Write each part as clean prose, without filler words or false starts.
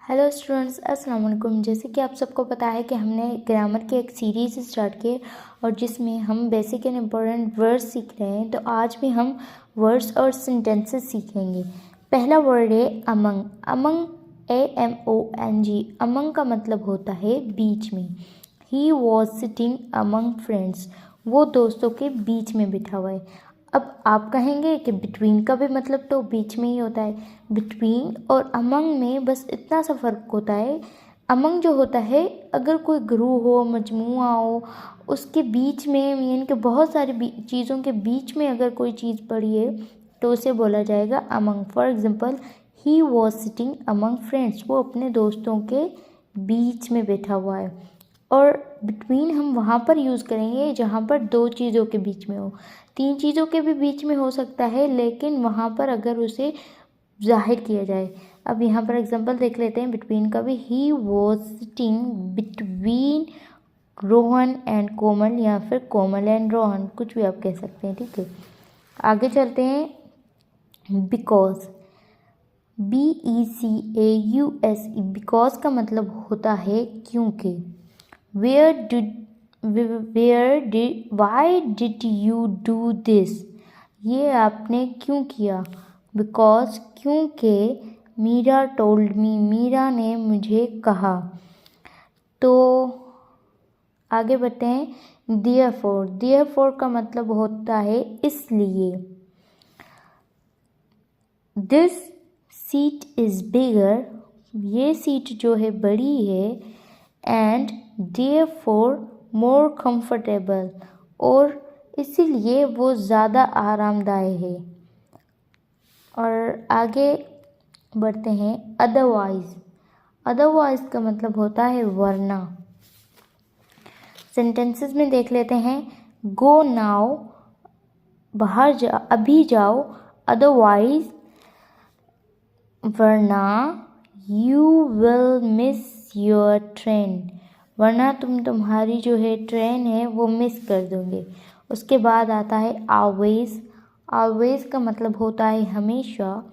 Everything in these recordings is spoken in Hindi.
हेलो स्टूडेंट्स, अस्सलाम वालेकुम। जैसे कि आप सबको पता है कि हमने ग्रामर की एक सीरीज़ स्टार्ट की और जिसमें हम बेसिक एंड इम्पोर्टेंट वर्ड्स सीख रहे हैं। तो आज भी हम वर्ड्स और सेंटेंसेस सीखेंगे। पहला वर्ड है अमंग। Among AMONG। अमंग का मतलब होता है बीच में। ही वॉज सिटिंग अमंग फ्रेंड्स। वो दोस्तों के बीच में बैठा हुआ है। अब आप कहेंगे कि बिटवीन का भी मतलब तो बीच में ही होता है। बिटवीन और अमंग में बस इतना सा फ़र्क होता है। अमंग जो होता है, अगर कोई ग्रुप हो, मजमुआ हो, उसके बीच में यानी कि बहुत सारी चीज़ों के बीच में अगर कोई चीज़ पड़ी है तो उसे बोला जाएगा among. For example, he was sitting among friends. वो अपने दोस्तों के बीच में बैठा हुआ है। और बिटवीन हम वहाँ पर यूज़ करेंगे जहाँ पर दो चीज़ों के बीच में हो। तीन चीज़ों के भी बीच में हो सकता है, लेकिन वहाँ पर अगर उसे ज़ाहिर किया जाए। अब यहाँ पर एग्जांपल देख लेते हैं बिटवीन का भी। He was sitting between Rohan and Komal, या फिर कोमल एंड रोहन, कुछ भी आप कह सकते हैं। ठीक है, आगे चलते हैं। Because, BECAUSE। बिकॉज का मतलब होता है क्योंकि। Why did you do this. ये आपने क्यों किया। बिकॉज, क्योंकि। Meera told me. मीरा ने मुझे कहा। तो आगे बढ़ते हैं। देयरफॉर। देयरफॉर का मतलब होता है इसलिए। This seat is bigger. ये सीट जो है बड़ी है। And therefore more comfortable. और इसीलिए वो ज़्यादा आरामदायक है। और आगे बढ़ते हैं। अदरवाइज। अदरवाइज का मतलब होता है वरना। सेंटेंसेस में देख लेते हैं। Go now. बाहर जा, अभी जाओ। अदरवाइज, वरना। You will miss your train. वरना तुम्हारी जो है ट्रेन है वो मिस कर दोगे। उसके बाद आता है ऑलवेज। ऑलवेज का मतलब होता है हमेशा।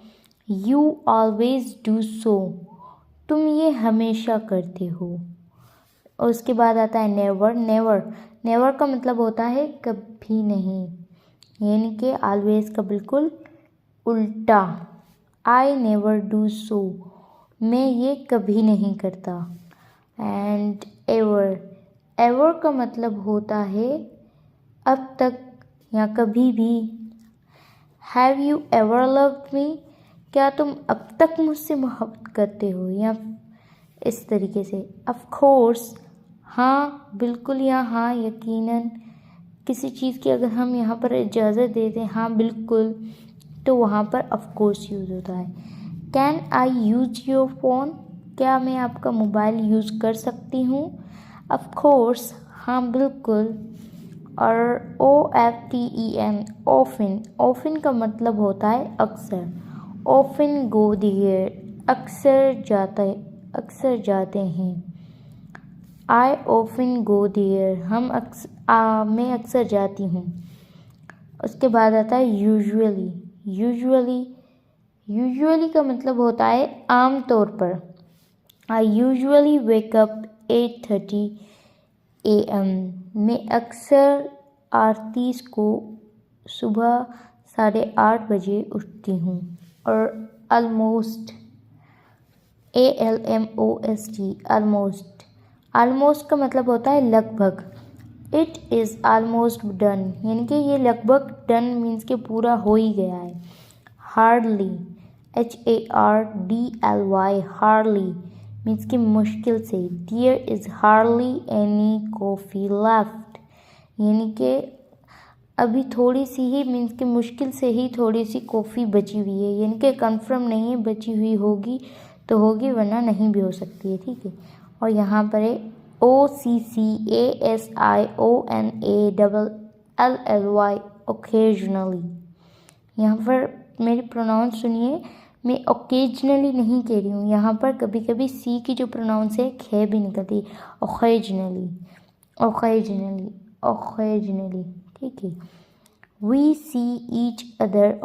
You always do so. तुम ये हमेशा करते हो। और उसके बाद आता है नेवर। नेवर। नेवर का मतलब होता है कभी नहीं, यानी कि ऑलवेज का बिल्कुल उल्टा। I never do so. मैं ये कभी नहीं करता। And ever. एवर का मतलब होता है अब तक या कभी भी। Have you ever loved me. क्या तुम अब तक मुझसे मोहब्बत करते हो, या इस तरीके से। ऑफ कोर्स, हाँ बिल्कुल, या हाँ यकीनन। किसी चीज़ की अगर हम यहाँ पर इजाज़त दे दें, हाँ बिल्कुल, तो वहाँ पर ऑफ कोर्स यूज़ होता है। Can I use your phone. क्या मैं आपका मोबाइल यूज़ कर सकती हूँ। ऑफ कोर्स, हाँ बिल्कुल। और OFTEN, ऑफन। ऑफन का मतलब होता है अक्सर। Often go there. अक्सर जाता है, अक्सर जाते हैं। I often go there. मैं अक्सर जाती हूँ। उसके बाद आता है यूजुअली। यूजुअली। यूजुअली का मतलब होता है आम तौर पर। I usually wake up 8:30 AM। मैं अक्सर आरतीस को सुबह 8:30 बजे उठती हूँ। और almost, ALMOST, almost। almost का मतलब होता है लगभग। इट इज़ almost डन, यानी कि ये लगभग डन मीन्स के पूरा हो ही गया है। हार्डली, HARDLY, हार्डली मीन्स कि मुश्किल से। There is hardly any coffee left, यानी कि अभी थोड़ी सी ही मीन्स कि मुश्किल से ही थोड़ी सी कॉफ़ी बची हुई है, यानी कि कंफर्म नहीं है, बची हुई होगी तो होगी, वरना नहीं भी हो सकती है। ठीक है, और यहाँ पर है OCCASIONALLY, ओकेजनली। यहाँ पर मेरी प्रोनाउंस सुनिए, मैं ओकेजनली नहीं कह रही हूँ। यहाँ पर कभी कभी सी की जो प्रोनाउंस है खे भी निकलती। Occasionally, occasionally, occasionally. ठीक है। We see each other